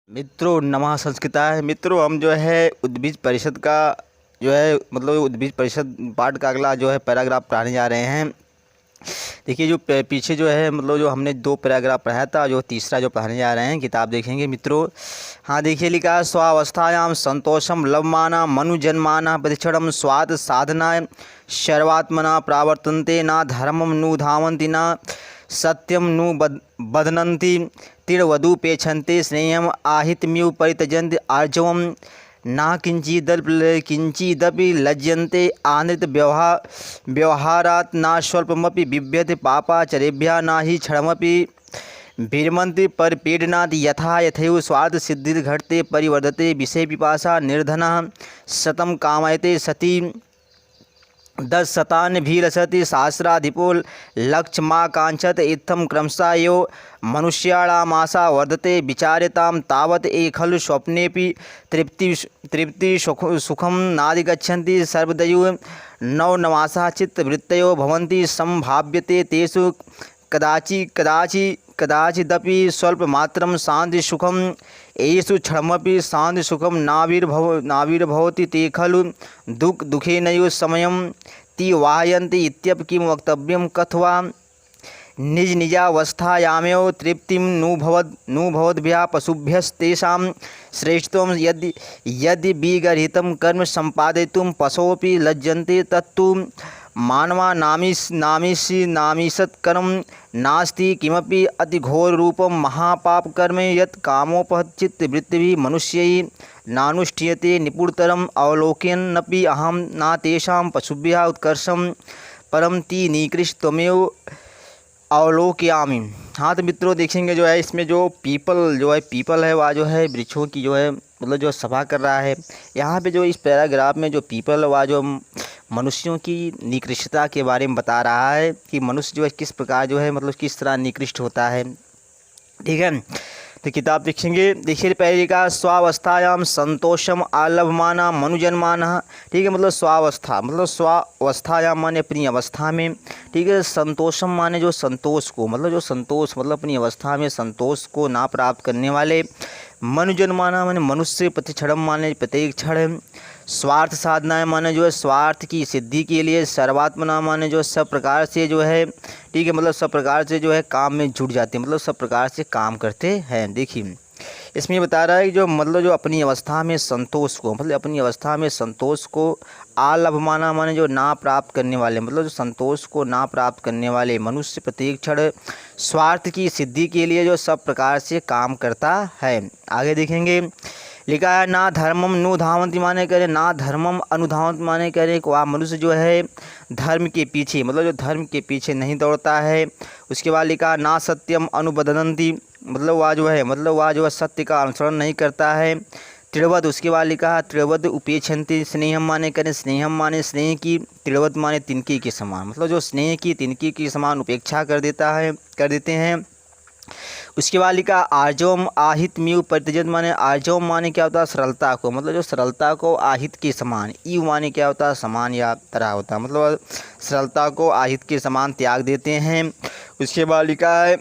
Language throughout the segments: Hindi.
मित्रों नमः संस्कृताय। मित्रों हम जो है उद्भिज परिषद का जो है उद्भिज परिषद पाठ का अगला जो है पैराग्राफ पढ़ाने जा रहे हैं। देखिए जो पीछे जो है जो हमने 2 पैराग्राफ पढ़ाया था, जो तीसरा जो पढ़ाने जा रहे हैं किताब देखेंगे मित्रों। हाँ देखिए लिखा है स्वावस्थायाम संतोषम लभमाना मनुजन्माना प्रतिक्षणम स्वाद साधना सर्वात्मना प्रावर्तन्ते ना धर्मम नु धावन्ति ना सत्यम नु बध्नन्ति तिर्वधुपेक्षन्ते स्नेहम आहितम्यु परित्यजन्ति आर्जवम ना किंचिदपि लज्जन्ते आनृत व्यवहारात् ना स्वल्पमपि बिभ्यते पापाचरेभ्यः ना हि क्षणमपि विरमन्ति परपीडनात् यथा यथैव स्वार्थ सिद्धिर्घटते परिवर्धते विषय पिपासा निर्धनः शतं कामयते सति 10 शतान्भिरसति सहस्राधिपो लक्ष्यमाकाङ्क्षत इत्थं क्रमशः यो मनुष्याणामाशा वर्धते विचार्यतां तावत् ये खलु स्वप्नेऽपि तृप्ति सुखं नाधिगच्छन्ति सर्वदयो नवनवासाः चित्तवृत्तयो भवन्ति संभाव्यते तेषु कदाचिदपि स्वल्पमात्रं शान्तिसुखम् येषु क्षणमपि शान्तिसुखं नाविर्भवति ते खलु दुःखेनैव समयं तिवाहयन्ति इत्यपि किं वक्तव्यं कथवा निज निजावस्थायामेव तृप्तिं नुभवद्भ्यः पशुभ्यस्तेषां श्रेष्ठत्वं यदि विगर्हितं कर्म सम्पादयितुं पशवोऽपि लज्जन्ते तत्तु मानवानामीषत्कर्म नास्ति किमपि अतिघोररूपं महापापकर्म यत् कामोपहतचित्तवृत्तिभिः मनुष्यैः नानुष्ठीयते निपुणतरम् अवलोकयन्नपि अहं न तेषां पशुभ्यः उत्कर्षं परं ति निकृष्टमेव अवलोकयामि। हाँ तो मित्रों देखेंगे जो है इसमें जो पीपल है वह जो है वृक्षों की जो है जो सभा कर रहा है। यहाँ पे जो इस पैराग्राफ में जो पीपल वह जो मनुष्यों की निकृष्टता के बारे में बता रहा है कि मनुष्य जो है किस प्रकार जो है किस तरह निकृष्ट होता है। ठीक है, तो किताब देखेंगे। देखिए पहले का स्वावस्थायाम संतोषम आलभमाना मनुजन्माना। ठीक है, स्वावस्थायाम माने अपनी अवस्था में। ठीक है, संतोषम माने जो संतोष को अपनी अवस्था में संतोष को ना प्राप्त करने वाले। मनुजन्माना माने मनुष्य, प्रतिक्षणम माने प्रत्येक क्षण। स्वार्थ साधना माने जो है स्वार्थ की सिद्धि के लिए। सर्वात्मना माने जो सब प्रकार से जो है ठीक है सब प्रकार से जो है काम में जुट जाते हैं, सब प्रकार से काम करते हैं। देखिए इसमें ये बता रहा है कि जो अपनी अवस्था में संतोष को अपनी अवस्था में संतोष को आलभमाना माने जो ना प्राप्त करने वाले जो संतोष को ना प्राप्त करने वाले मनुष्य प्रत्येक क्षण स्वार्थ की सिद्धि के लिए जो सब प्रकार से काम करता है। आगे देखेंगे लिखा है ना धर्मम नु धावन्ति माने करें ना धर्मम अनुधावन्ति माने करें वह मनुष्य जो है धर्म के पीछे जो धर्म के पीछे नहीं दौड़ता है। उसके बाद लिखा ना सत्यम अनुबदनन्ति वह जो है सत्य का अनुसरण नहीं करता है। त्रिवद उसके बाद लिखा है त्रिवद उपेक्षन्ति स्नेहम माने करें स्नेहम माने स्नेह की, त्रिवद माने तिनके के समान जो स्नेह की तिनके के समान उपेक्षा कर देते हैं। उसके बाद लिखा आर्जवम आहित म्यू परित्यजन माने आर्जवम माने क्या होता है सरलता को, जो सरलता को आहित के समान। ईव माने क्या होता है समान या तरह होता है, सरलता को आहित के समान त्याग देते हैं। उसके बाद लिखा है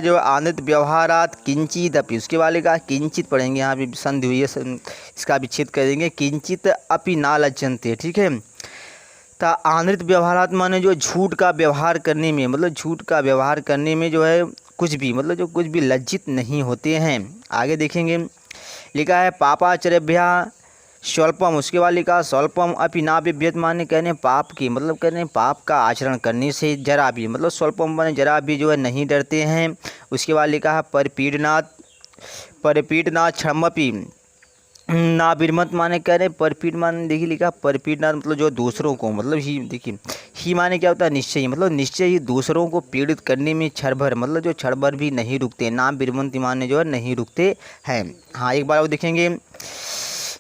जो आनृत व्यवहारात किंचिदपि। उसके बाद लिखा किंचित पढ़ेंगे, यहाँ भी संधि हुई है इसका विच्छेद करेंगे। किंचित अपि ना लज्जन्ते। ठीक है, तो आनृत व्यवहारात माने जो झूठ का व्यवहार करने में झूठ का व्यवहार करने में जो है कुछ भी जो कुछ भी लज्जित नहीं होते हैं। आगे देखेंगे लिखा है पापाचरेभ्यः स्वल्पम। उसके बाद लिखा स्वल्पम अपि ना बिभ्यत माने कहने पाप की कहने पाप का आचरण करने से जरा भी स्वल्पम माने जरा भी जो है नहीं डरते हैं। उसके बाद लिखा है परपीडनात् क्षमपि ना विरमत माने कह रहे परपीड माने देखिए लिखा परपीडना जो दूसरों को ही देखिए ही माने क्या होता है निश्चय निश्चय ही दूसरों को पीड़ित करने में क्षण भर जो क्षण भर भी नहीं रुकते। ना विरमंती माने जो है नहीं रुकते हैं। हाँ एक बार वो देखेंगे।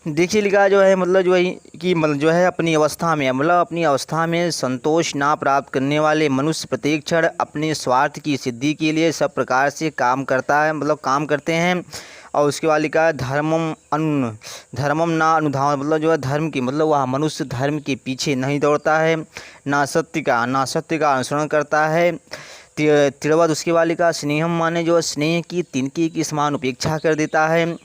देखिए लिखा जो है जो है कि जो है अपनी अवस्था में अपनी अवस्था में संतोष ना प्राप्त करने वाले मनुष्य प्रत्येक क्षण अपने स्वार्थ की सिद्धि के लिए सब प्रकार से काम करता है काम करते हैं। और उसके बाद लिखा है धर्मम ना अनुधावन जो है धर्म की वह मनुष्य धर्म के पीछे नहीं दौड़ता है, ना सत्य का अनुसरण करता है। तिरवत उसके बाद लिखा स्नेहम माने जो स्नेह की तिनकी की समान उपेक्षा कर देता है।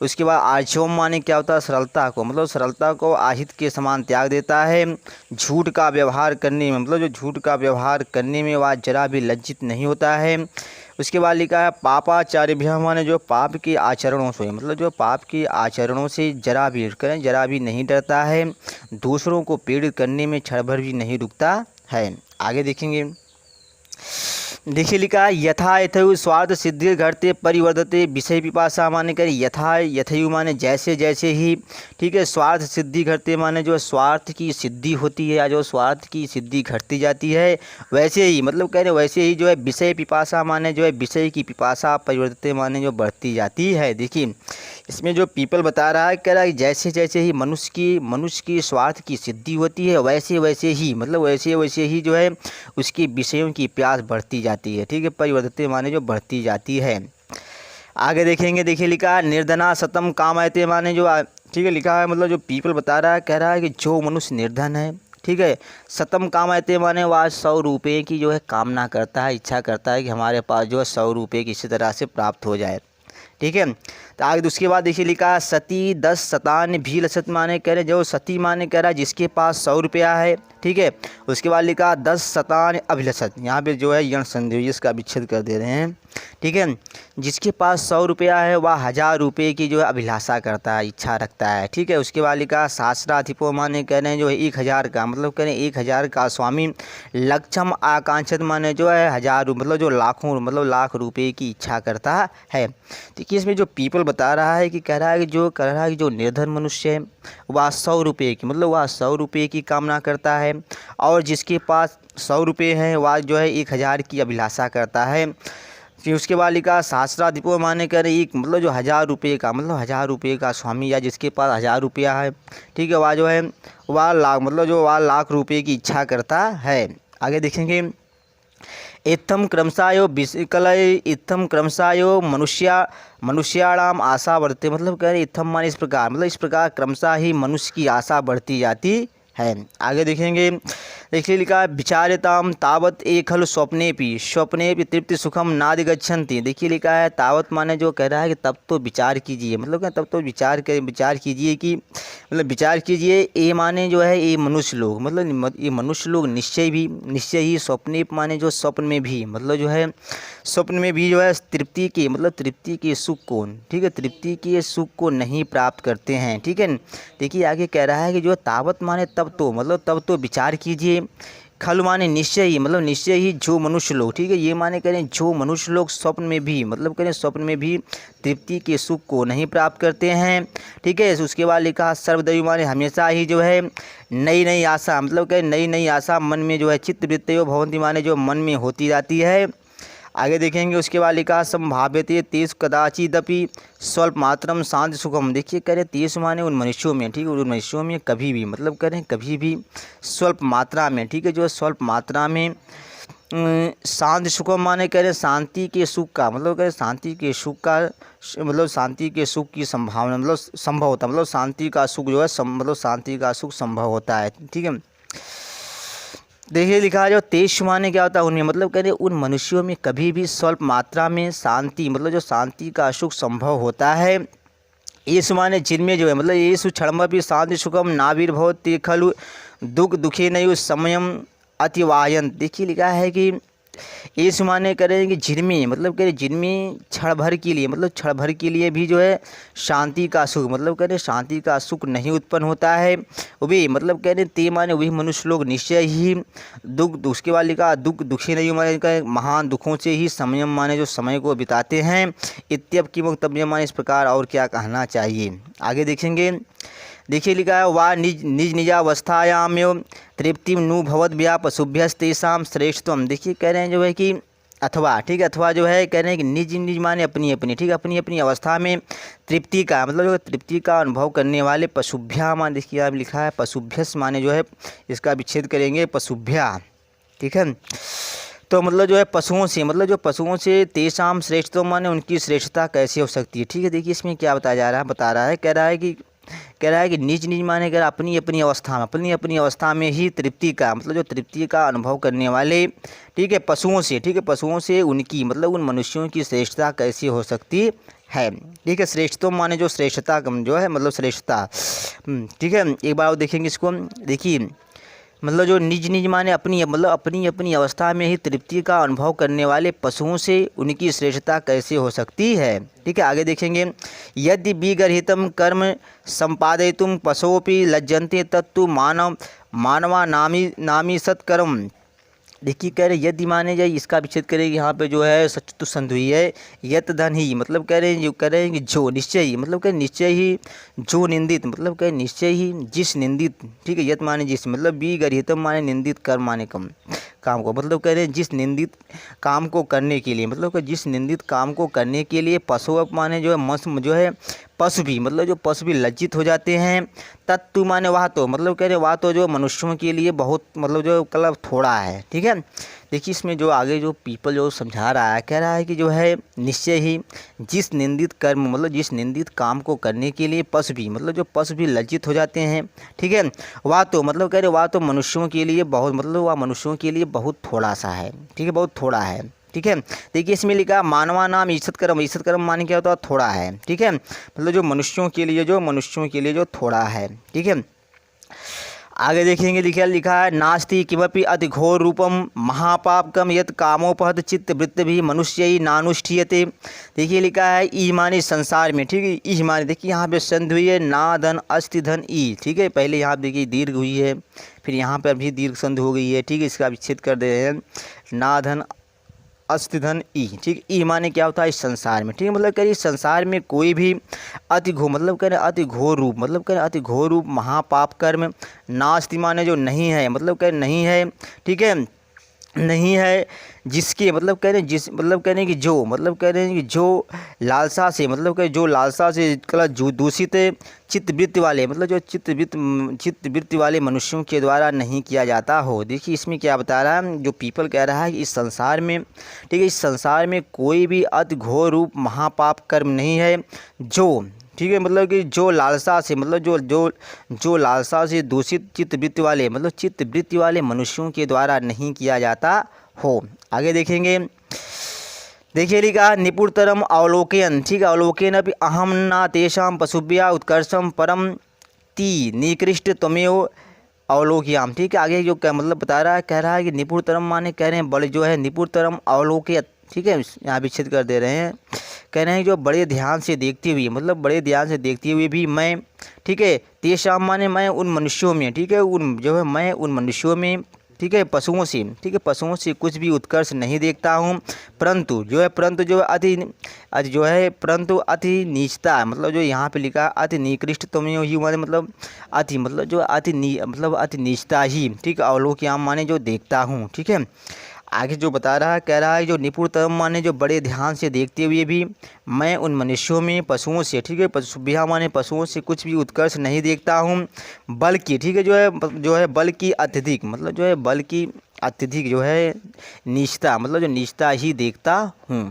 उसके बाद आर्चवम माने क्या होता है, सरलता को, मतलब सरलता को आहित के समान त्याग देता है। झूठ का व्यवहार करने में, मतलब जो झूठ का व्यवहार करने में वह जरा भी लज्जित नहीं होता है। उसके बाद लिखा है पापाचार्यभ्यः माने जो पाप के आचरणों से, मतलब जो पाप के आचरणों से जरा भी नहीं डरता है। दूसरों को पीड़ित करने में क्षण भर भी नहीं रुकता है। आगे देखेंगे, देखिए लिखा है यथा यथयु स्वार्थ सिद्धि घटते परिवर्तते विषय पिपासा माने कर यथा यथयु माने जैसे जैसे ही, ठीक है, स्वार्थ सिद्धि घटते माने जो स्वार्थ की सिद्धि होती है या जो स्वार्थ की सिद्धि घटती जाती है, वैसे ही, मतलब कह रहे वैसे ही जो है विषय पिपासा माने जो है विषय की पिपासा परिवर्तते माने जो बढ़ती जाती है। देखिए इसमें जो पीपल बता रहा है, कह रहा है जैसे जैसे ही मनुष्य की स्वार्थ की सिद्धि होती है वैसे वैसे ही, मतलब वैसे वैसे ही जो है उसकी विषयों की प्यास बढ़ती जाती है। ठीक है, परिवर्तते माने जो बढ़ती जाती है। आगे देखेंगे, देखिए लिखा है निर्धना सतम कामयते माने जो, ठीक है, लिखा है मतलब जो पीपल बता रहा है, कह रहा है कि जो मनुष्य निर्धन है, ठीक है, सतम कामयते माने वह 100 रुपये की जो है कामना करता है, इच्छा करता है कि हमारे पास जो है 100 रुपये किसी तरह से प्राप्त हो जाए। ठीक है, तो आगे उसके बाद देखिए लिखा सती 10 शतान भी लसत माने कह रहे जो सती माने कह रहा है जिसके पास 100 रुपया है। ठीक है, उसके बाद लिखा 10 शतान अभिलषत, यहाँ पे जो है यण संधि इसका विच्छेद कर दे रहे हैं। ठीक है, जिसके पास 100 रुपया है वह 1000 रुपये की जो है अभिलाषा करता है, इच्छा रखता है। ठीक है, उसके बाद लिखा सहस्राधिपो माने कह रहे हैं जो है 1000 का, मतलब कह रहे हैं 1000 का स्वामी। लक्षम आकांक्षित माने जो है 1000, मतलब जो लाखों, मतलब लाख रुपये की इच्छा करता है। देखिए इसमें जो पीपल बता रहा है कि कह रहा है कि जो निर्धन मनुष्य है वह 100 रुपये की, मतलब वह 100 रुपये की कामना करता है, और जिसके पास 100 रुपये हैं वह जो है 1000 की अभिलाषा करता है। फिर उसके बाद लिखा सहस्राधिपो माने कर एक, मतलब जो 1000 रुपये का, मतलब 1000 रुपये का स्वामी या जिसके पास 1000 रुपया है, ठीक है, वह जो है वह लाख, मतलब जो वह लाख रुपये की इच्छा करता है। आगे देखेंगे, इत्थम क्रमशायो विकलय इत्थम क्रमशायो मनुष्याणाम आशा बढ़ते, मतलब कह रहे इत्थम माने इस प्रकार, मतलब इस प्रकार क्रमशः ही मनुष्य की आशा बढ़ती जाती है। आगे देखेंगे, देखिए लिखा है विचार्यताम तावत एक खलु स्वप्ने तृप्ति सुखम नादि गच्छन्ति। देखिए लिखा है तावत माने जो कह रहा है कि तब तो विचार कीजिए, मतलब तब तो विचार कीजिए कि, मतलब विचार कीजिए, ये माने जो है ये मनुष्य लोग, मतलब ये मनुष्य लोग निश्चय ही स्वप्ने माने जो स्वप्न में भी, मतलब जो है स्वप्न में भी जो है तृप्ति के, मतलब तृप्ति के सुख को, ठीक है, तृप्ति के सुख को नहीं प्राप्त करते हैं। ठीक है, देखिए आगे कह रहा है कि जो तावत माने तब तो, मतलब तब तो विचार कीजिए, खल माने निश्चय ही, मतलब निश्चय ही जो मनुष्य लोग, ठीक है, ये माने करें जो मनुष्य लोग स्वप्न में भी, मतलब करें स्वप्न में भी तृप्ति के सुख को नहीं प्राप्त करते हैं। ठीक है, उसके बाद लिखा सर्वदैव माने हमेशा ही जो है नई नई आशा, मतलब करें नई नई आशा मन में जो है चित्तवृत्तयो भवन्ति माने जो मन में होती जाती है। आगे देखेंगे, उसके बाद लिखा संभाव्यते तेज कदाचिदपि स्वल्प मात्रम शांति सुखम। देखिए कह रहे तेज माने उन मनुष्यों में, ठीक है, उन मनुष्यों में कभी भी, मतलब कह रहे हैं कभी भी स्वल्प मात्रा में, ठीक है, जो स्वल्प मात्रा में शांति सुखम माने कह रहे शांति के सुख का, मतलब कह रहे शांति के सुख का, मतलब शांति के सुख की संभावना, मतलब संभव होता है, मतलब शांति का सुख जो है मतलब शांति का सुख संभव होता है। ठीक है, देखिए लिखा है जो तेज माने क्या होता है उनमें, मतलब कह रहे उन मनुष्यों में कभी भी स्वल्प मात्रा में शांति, मतलब जो शांति का सुख संभव होता है। ये माने जिनमें जो है, मतलब ये क्षणमपि शांति सुखम नाविर्भवति खलु दुख दुखे नयु समयम अतिवायन। देखिए लिखा है कि इस माने करें कि जिनमें, मतलब करें जिनमें क्षण भर के लिए, मतलब क्षण भर के लिए भी जो है शांति का सुख, मतलब करें शांति का सुख नहीं उत्पन्न होता है, वे मतलब कह रहे ते माने वही मनुष्य लोग निश्चय ही दुख, उसके बाद लिखा दुख दुखी नहीं माने का महान दुखों से ही संयम माने जो समय को बिताते हैं। इत्यप की वक्तव्य माने इस प्रकार और क्या कहना चाहिए। आगे देखेंगे, देखिए लिखा है वा निज निजावस्थायामेव तृप्ति नु भवद व्या पशुभ्यस्तेषाम श्रेष्ठत्वम। देखिए कह रहे हैं जो है कि अथवा, ठीक है, अथवा जो है कह रहे हैं कि निज निज माने अपनी अपनी, ठीक है, अपनी अपनी अवस्था में तृप्ति का, मतलब जो तृप्ति का अनुभव करने वाले पशुभ्या मान, देखिए आप लिखा है पशुभ्यस माने जो है इसका विच्छेद करेंगे पशुभ्या। ठीक है, तो मतलब जो है पशुओं से, मतलब जो पशुओं से तेषाम श्रेष्ठत्व माने उनकी श्रेष्ठता कैसे हो सकती है। ठीक है, देखिए इसमें क्या बताया जा रहा है, बता रहा है, कह रहा है कि कह रहा है कि निज निज माने कह रहा अपनी अपनी अवस्था में, अपनी अपनी अवस्था में ही तृप्ति का मतलब जो तृप्ति का अनुभव करने वाले, ठीक है, पशुओं से, ठीक है, पशुओं से उनकी मतलब उन मनुष्यों की श्रेष्ठता कैसी हो सकती है, ठीक है। श्रेष्ठता माने जो श्रेष्ठता जो है मतलब श्रेष्ठता, ठीक है। एक बार और देखेंगे इसको, देखिए मतलब जो निज निज माने अपनी मतलब अपनी अपनी अवस्था में ही तृप्ति का अनुभव करने वाले पशुओं से उनकी श्रेष्ठता कैसे हो सकती है, ठीक है। आगे देखेंगे, यदि विगर्हितम कर्म संपादयितुम पशोपि लज्जन्ते तत्तु मानवा नामी सत्कर्म। देखिए कह रहे यदि माने जाए, इसका विच्छेद करेंगे यहाँ पे जो है सचतु संधि हुई है, यत धन ही मतलब कह रहे हैं जो कह रहे हैं कि जो निश्चय ही मतलब कह निश्चय ही, जो निंदित मतलब कह निश्चय ही जिस निंदित, ठीक है, यत माने जिस मतलब बी गर्हितम माने निंदित कर्म माने कम काम को, मतलब कह रहे हैं जिस निंदित काम को करने के लिए, मतलब कि जिस निंदित काम को करने के लिए पशु माने जो है मस जो है पशु भी मतलब जो पशु भी लज्जित हो जाते हैं, तत्तु माने वह तो मतलब कह रहे वह तो जो मनुष्यों के लिए बहुत मतलब जो मतलब थोड़ा है, ठीक है। देखिए इसमें जो आगे जो पीपल जो समझा रहा है, कह रहा है कि जो है निश्चय ही जिस निंदित कर्म मतलब जिस निंदित काम को करने के लिए पशु भी मतलब जो पशु भी लज्जित हो जाते हैं, ठीक है, वह तो मतलब कह रहे वह तो मनुष्यों के लिए बहुत मतलब वह मनुष्यों के लिए बहुत थोड़ा सा है, ठीक है, बहुत थोड़ा है, ठीक है। देखिए इसमें लिखा मानवा नाम ईसत कर्म माने क्या होता है थोड़ा है, ठीक है, मतलब जो मनुष्यों के लिए जो थोड़ा है, ठीक है। आगे देखेंगे लिखा है नास्ति किमपि अति घोर रूपम महापापकम यत कामोपहत चित्त वृत्त भी मनुष्य ही नानुष्ठीयते। देखिए लिखा है ई माने संसार में, ठीक है, ई माने देखिए यहाँ पे संधि हुई है ना धन अस्ति धन ई, ठीक है, पहले यहाँ देखिए दीर्घ हुई है, फिर यहाँ पर भी दीर्घ संधि हो गई है, ठीक है, इसका विच्छेद कर दे रहे हैं ना धन अस्ति धन ई, ठीक, ई माने क्या होता है इस संसार में, ठीक है, मतलब कह संसार में कोई भी अति घोर मतलब कह रहे अति घोर रूप मतलब कह रहे अति घोर रूप महापाप कर्म नास्ति माने जो नहीं है मतलब कह नहीं है, ठीक है, नहीं है जिसके मतलब कह रहे हैं जिस मतलब कह रहे हैं कि जो मतलब कह रहे हैं कि जो लालसा से मतलब कह जो लालसा से कला दूषित चित्तवृत्ति वाले मतलब जो चित्तवृत्ति वाले मनुष्यों के द्वारा नहीं किया जाता हो। देखिए इसमें क्या बता रहा है जो पीपल कह रहा है कि इस संसार में, ठीक है, इस संसार में कोई भी अति घोर रूप महापाप कर्म नहीं है जो, ठीक है, मतलब कि जो लालसा से मतलब जो लालसा से दूषित चित्तवृत्ति वाले मतलब चित्तवृत्ति वाले मनुष्यों के द्वारा नहीं किया जाता हो। आगे देखेंगे, देखिए लिखा निपुणतरम अवलोकयन, ठीक है, अवलोकन अभी अहम न तेषां पशुभ्या उत्कर्षम परम ती निकृष्ट त्वमेव अवलोकयाम, ठीक है। आगे जो मतलब बता रहा है, कह रहा है कि निपुणतरम माने कह रहे हैं बड़े जो है निपुणतरम अवलोकयत, ठीक है, यहाँ विच्छेद कर दे रहे हैं, कह रहे हैं जो बड़े ध्यान से देखते हुए मतलब बड़े ध्यान से देखते हुए भी मैं, ठीक है, तेषाम माने मैं उन मनुष्यों में, ठीक है, उन जो है मैं उन मनुष्यों में, ठीक है, पशुओं से, ठीक है, पशुओं से कुछ भी उत्कर्ष नहीं देखता हूँ, परंतु जो है परंतु अति नीचता मतलब जो यहाँ पे लिखा अति निकृष्ट तुम्हें ही माने मतलब अति मतलब जो अति नीचता ही, ठीक है, अवलोकयाम माने जो देखता हूँ, ठीक है। आगे जो बता रहा है, कह रहा है जो निपुणतम माने जो बड़े ध्यान से देखते हुए भी मैं उन मनुष्यों में पशुओं से, ठीक है, पशुभ्या माने पशुओं से कुछ भी उत्कर्ष नहीं देखता हूँ, बल्कि ठीक है जो है बल की अत्यधिक मतलब जो है बल की अत्यधिक जो है नीचता मतलब जो नीचता ही देखता हूँ।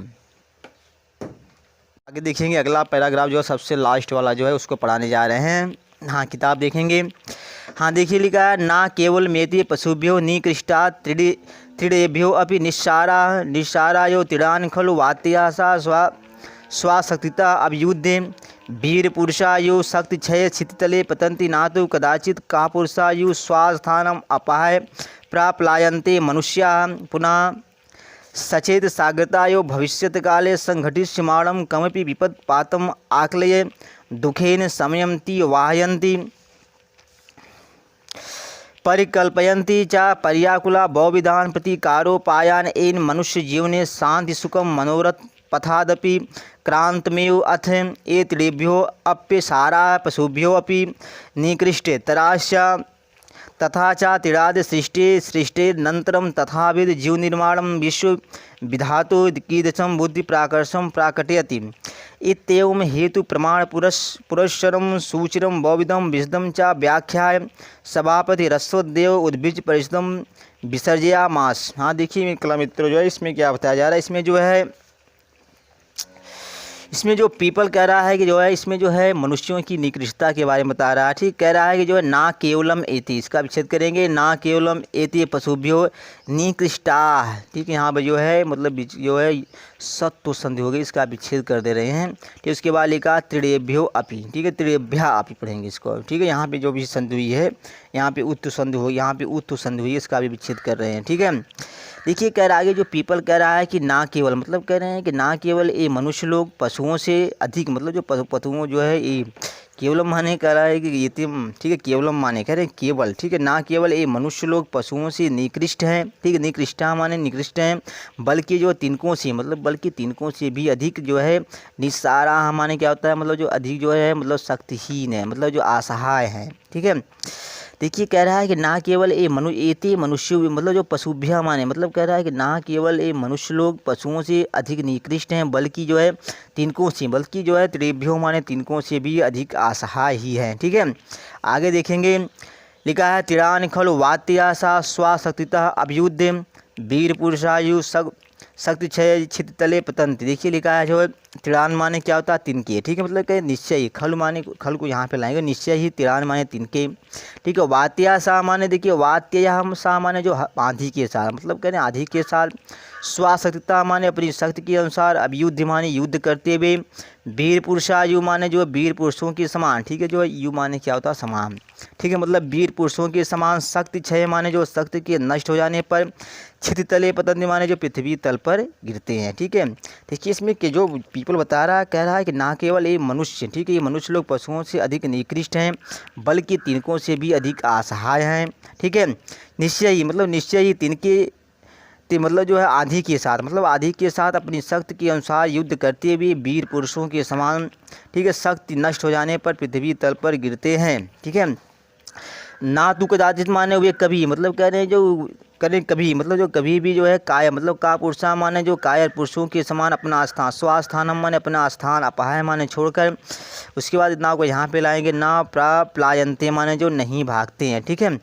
आगे देखेंगे अगला पैराग्राफ जो है सबसे लास्ट वाला जो है उसको पढ़ाने जा रहे हैं। हाँ किताब देखेंगे, हाँ देखिए लिखा है ना केवल मेति पशुभ्यो निकृष्टा त्रिडेभ्यो अपि निस्सारायो तिड़ान खलु वात्यासा स्वाशक्तिता अभियुद्धे वीर पुरुषा यो शक्ति क्षय स्थितितले पतंति नातु कदाचित का पुरुषा यो स्वास्थानम अपाय प्राप्लायन्ते मनुष्या पुनः सचेत सागरतायो भविष्यत काले संघटिष्यमाणं कमपि विपत्पातम आकलये दुखेन समयन्ति वाहयन्ति परिकल्पयन्ति च पर्याकुला बहुविधान प्रतिकारोपायान एन मनुष्य जीवने शांति सुखम मनोरथ पथादपि क्रांतमेव अथ एतडेभ्यो अप्यसारा पशुभ्यो अपि निकृष्टे तराश्य तथा च तिड़ाद सृष्टेनन्तरं तथाविध जीवनिर्माणं विश्व विधातु कीदृशं बुद्धि प्राकर्षं प्राकटयति इत्येवं हेतु प्रमाण पुरस्सरं सूचिरं बहुविधं विशदं च व्याख्याय सभापति रस्वदेव उद्भिज परिषदं विसर्जयामास। हाँ देखिए कला मित्रों जो है इसमें क्या बताया जा रहा है, इसमें जो है इसमें जो पीपल कह रहा है कि जो है इसमें जो है मनुष्यों की निकृष्टता के बारे में बता रहा है। ठीक, कह रहा है कि जो है ना केवलम एति, इसका विच्छेद करेंगे, ना केवलम एति पशुभ्यो निकृष्टा। ठीक है, यहाँ पर जो है मतलब जो है सत्व संधि हो गई, इसका विच्छेद कर दे रहे हैं। ठीक, उसके बाद लिखा त्रिडेभ्यो अपि। ठीक है, त्रिडेभ्या अपि पढ़ेंगे इसको। ठीक है, यहाँ पे जो भी संधि हुई है, यहाँ पे उत्तु संधि हुई, यहाँ पे उत्तु संधि हुई है, इसका भी विच्छेद कर रहे हैं। ठीक है, देखिए कह रहा है आगे जो पीपल कह रहा है कि ना केवल, मतलब कह रहे हैं कि ना केवल ये मनुष्य लोग पशुओं से अधिक, मतलब जो पशुओं जो है ये केवलम माने कह रहा है कि ये ठीक है, केवलम माने कह रहे हैं केवल। ठीक है, ना केवल ये मनुष्य लोग पशुओं से निकृष्ट हैं। ठीक है, निकृष्टा माने निकृष्ट हैं, बल्कि जो तिनकों से, मतलब बल्कि तिनकों से भी अधिक जो है निस्सारा माने क्या होता है, मतलब जो अधिक जो है मतलब शक्तिहीन है, मतलब जो असहाय हैं। ठीक है, देखिए कह रहा है कि ना केवल ये मनुष्य, मतलब जो पशुभ्या माने, मतलब कह रहा है कि ना केवल ये मनुष्य लोग पशुओं से अधिक निकृष्ट हैं, बल्कि जो है तिनकों से, बल्कि जो है त्रिभ्यो माने तिनकों से भी अधिक असहाय ही हैं। ठीक है, आगे देखेंगे, लिखा है तिरान खलु वात्यासा स्वाशक्तितः अभ्युद्यम वीर पुरुषायु शक्ति क्षय छित तले पतंत। देखिए लिखा है जो है तिरान माने क्या होता है, तिनके। ठीक है, मतलब कि निश्चय ही, खल माने खल को यहाँ पे लाएंगे, निश्चय ही, तिरान माने तिनके। ठीक है, वात्या सा माने देखिए वात्य हम सा माने जो आंधी के साथ, मतलब कह रहे हैं आंधी के साथ। स्वाशक्तिता माने अपनी शक्ति के अनुसार, अभ्युद्ध माने युद्ध करते हुए, वीर पुरुषायु माने जो वीर पुरुषों के समान। ठीक है, जो यु माने क्या होता है, समान। ठीक है, मतलब वीर पुरुषों के समान। शक्ति क्षय माने जो शक्ति के नष्ट हो जाने पर, क्षिति तले पतंत माने जो पृथ्वी तल पर गिरते हैं। ठीक है, देखिए इसमें कि जो पीपल बता रहा है, कह रहा है कि ना केवल ये मनुष्य, ठीक है, ये मनुष्य लोग पशुओं से अधिक निकृष्ट हैं, बल्कि तिनकों से भी अधिक असहाय हैं। ठीक है, निश्चय ही, मतलब निश्चय ही तिनके मतलब जो है आंधी के साथ, मतलब आंधी के साथ अपनी शक्ति के अनुसार युद्ध करते हुए वीर पुरुषों के समान। ठीक है, शक्ति नष्ट हो जाने पर पृथ्वी तल पर गिरते हैं। ठीक है, ना तू कदाचित माने हुए कभी, मतलब कह रहे हैं जो करें कभी, मतलब जो कभी भी जो है काय, मतलब का पुरुषा माने जो कायर पुरुषों के समान अपना स्थान, स्वास्थानम माने अपना स्थान, अपाय माने छोड़कर। उसके बाद ना को यहाँ पे लाएंगे, ना प्लायंते माने जो नहीं भागते हैं। ठीक है,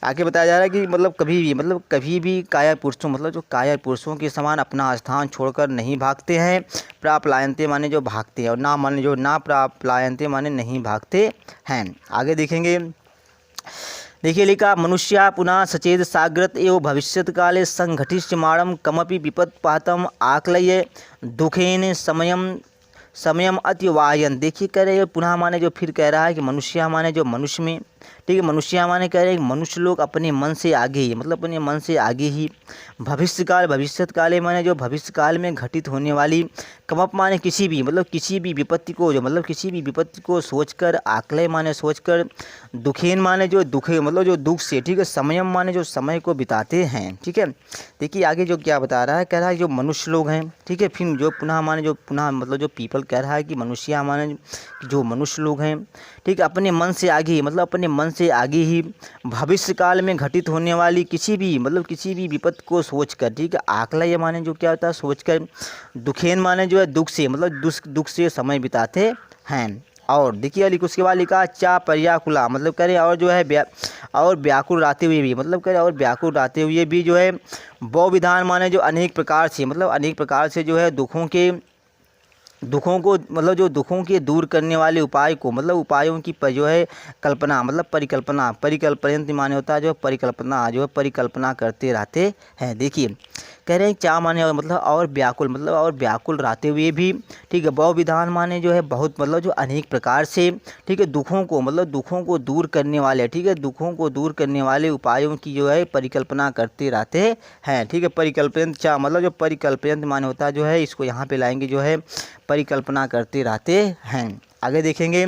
आगे बताया जा रहा है कि मतलब कभी भी, मतलब कभी भी कायर पुरुषों, मतलब जो कायर पुरुषों के समान अपना स्थान छोड़कर नहीं भागते हैं। प्राप्लायंते माने जो भागते हैं, और ना माने जो ना प्राप्लायंते माने नहीं भागते हैं। आगे देखेंगे, देखिए लिखा मनुष्या पुनः सचेत साग्रत एवं भविष्यत काले संघटिष्यमाणं कमपि विपत्पातम आकलय दुखेन समयम अतिवाहयन। देखिए कह रहे हैं पुनः माने जो फिर कह रहा है कि मनुष्य माने जो मनुष्य में। ठीक है, मनुष्य माने कह रहे हैं मनुष्य लोग अपने मन से आगे ही, मतलब अपने मन से आगे ही। भविष्यकाल, भविष्यत काले माने जो भविष्य काल में घटित होने वाली। कमप माने किसी भी, मतलब किसी भी विपत्ति को, जो मतलब किसी भी विपत्ति को सोचकर, आकलय माने सोचकर, दुखेन माने जो दुख, मतलब जो दुख से। ठीक है, समयम माने जो समय को बिताते हैं। ठीक है, देखिए आगे जो क्या बता रहा है, कह रहा है जो मनुष्य लोग हैं। ठीक है, फिर जो पुनः माने जो पुनः मतलब जो पीपल कह रहा है कि मनुष्य माने जो मनुष्य लोग हैं। ठीक है, अपने मन से आगे ही, मतलब अपने मन से आगे ही भविष्य काल में घटित होने वाली किसी भी, मतलब किसी भी विपत्ति को सोचकर। ठीक है, आकलय माने जो क्या होता है, सोचकर। दुखेन माने जो है दुख से, मतलब दुख से समय बिताते हैं। और देखिए उसके बाद लिखा चा पर्याकुला, मतलब करें और जो है और व्याकुल रहते हुए भी, मतलब करें और व्याकुल रहते हुए भी जो है बहु विधान माने जो अनेक प्रकार से, मतलब अनेक प्रकार से जो है दुखों को, मतलब जो दुखों के दूर करने वाले उपाय को, मतलब उपायों की जो है कल्पना, मतलब परिकल्पना माने होता है जो परिकल्पना करते रहते हैं। देखिए कह रहे हैं चा माने और मतलब और व्याकुल, मतलब और व्याकुल रहते हुए भी। ठीक है, बहु विधान माने जो है बहुत, मतलब जो अनेक प्रकार से। ठीक है, दुखों को, मतलब दुखों को दूर करने वाले। ठीक है, दुखों को दूर करने वाले उपायों की जो है परिकल्पना करते रहते हैं। ठीक है, परिकल्पयंत चा, मतलब जो परिकल्पयंत माने होता है जो है, इसको यहाँ पे लाएंगे जो है परिकल्पना करते रहते हैं। आगे देखेंगे,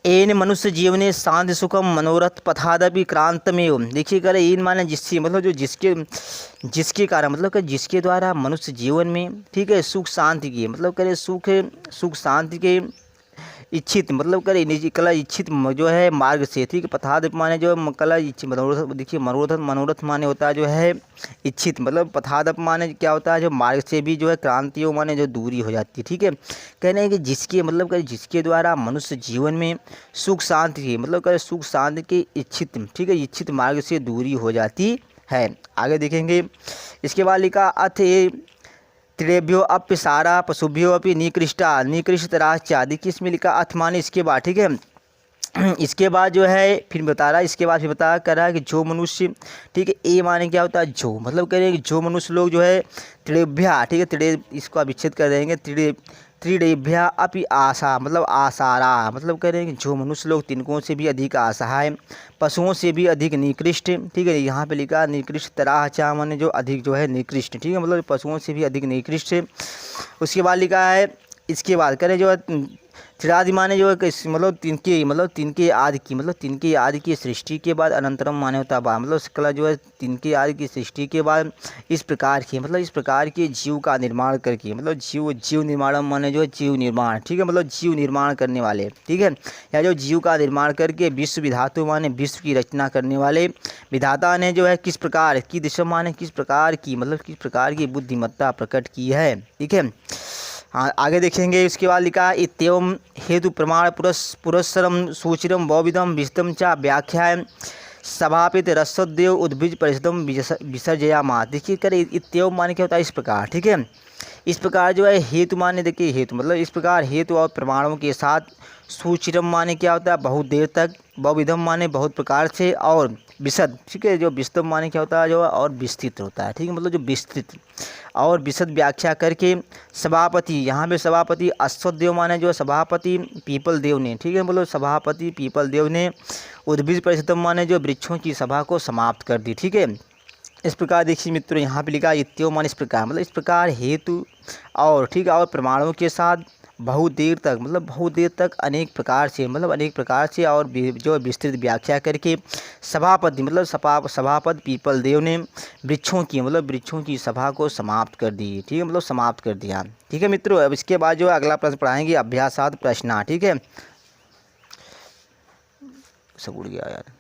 एन मनुष्य जीवने शांति सुखम मनोरथ पथादपि क्रांतमेव। देखिए कर इन माने जिससे, मतलब जो जिसके कारण, मतलब कि जिसके द्वारा मनुष्य जीवन में। ठीक है, सुख शांति की, मतलब करे सुख शांति के इच्छित, मतलब करे कला इच्छित जो है मार्ग से। ठीक है, पथाद माने जो कला इच्छित मनोरथ। देखिए मनोरथ माने होता है जो है इच्छित, मतलब पथादप माने क्या होता है जो मार्ग से भी जो है क्रांतियों माने जो दूरी हो जाती है। ठीक है, कहने हैं कि जिसके, मतलब करे जिसके द्वारा मनुष्य जीवन में सुख शांति की, मतलब करे सुख शांति के इच्छित। ठीक है, इच्छित मार्ग से दूरी हो जाती है। आगे देखेंगे, इसके बाद लिखा त्रिभ्यो अप्यसारा पशुभ्यो अपि निकृष्टा निकृष्टतराश्च। देखिए इसमें लिखा अथ माने इसके बाद, ठीक है। इसके बाद जो है फिर बता रहा है, इसके बाद फिर बता कर रहा है कि जो मनुष्य, ठीक है, ए माने क्या होता है जो, मतलब कह रहे हैं कि जो मनुष्य लोग जो है त्रिभ्या, ठीक है, इसको आप विच्छेद कर देंगे, त्रिडेभ्या अपि आशा, मतलब आसारा, मतलब कह रहे हैं कि जो मनुष्य लोग तिनकों से भी अधिक असहाय, पशुओं से भी अधिक निकृष्ट, ठीक है। यहाँ पे लिखा निकृष्ट तराह चा माने जो अधिक जो है निकृष्ट, ठीक है, मतलब पशुओं से भी अधिक निकृष्ट। उसके बाद लिखा है, इसके बाद करें जो है त्रिरादि माने जो है मतलब तिनके आदि की, मतलब तिनके आदि की सृष्टि के बाद अनंतरम माने होता है, मतलब इसका जो है तिनके आदि की सृष्टि के बाद इस प्रकार की, मतलब इस प्रकार के जीव का निर्माण करके, मतलब जीव निर्माणम माने जो है जीव निर्माण, ठीक है, मतलब जीव निर्माण करने वाले, ठीक है, या जो जीव का निर्माण करके विश्व विधातु माने विश्व की रचना करने वाले विधाता ने जो है किस प्रकार की दिशा माने किस प्रकार की, मतलब किस प्रकार की बुद्धिमत्ता प्रकट की है, ठीक है। हाँ, आगे देखेंगे। इसके बाद लिखा है इत्येवं हेतु प्रमाण पुरस्सरम सूचिरम बहुविधम विशदम च व्याख्याय सभापित रसोद्देव उद्भिज परिषदम विसर्जयामा। देखिए कर इत्येवं माने क्या होता है इस प्रकार, ठीक है। इस प्रकार जो है हेतु माने, देखिए हेतु मतलब इस प्रकार हेतु और प्रमाणों के साथ, सूचिरम माने क्या होता है बहुत देर तक, बहुविधम माने बहुत प्रकार से, और विशद, ठीक है, जो विशदम माने क्या होता है जो और विस्तृत होता है, ठीक है, मतलब जो विस्तृत और विशद व्याख्या करके सभापति, यहाँ पे सभापति अश्वदेव माने जो सभापति पीपल देव ने, ठीक है, मतलब सभापति पीपल देव ने उद्भिज परिषदम माने जो वृक्षों की सभा को समाप्त कर दी, ठीक है। इस प्रकार देखिए मित्रों यहाँ पे लिखा इत्यो मान इस प्रकार, मतलब इस प्रकार हेतु और, ठीक है, और प्रमाणों के साथ बहुत देर तक, मतलब बहुत देर तक अनेक प्रकार से, मतलब अनेक प्रकार से और जो विस्तृत व्याख्या करके सभापति, मतलब सभापति पीपल देव ने वृक्षों की, मतलब वृक्षों की सभा को समाप्त कर दी, ठीक है, मतलब समाप्त कर दिया, ठीक है मित्रों। अब इसके बाद जो अगला प्रश्न पढ़ाएंगे अभ्यासात प्रश्न, ठीक है, सब उड़ गया यार।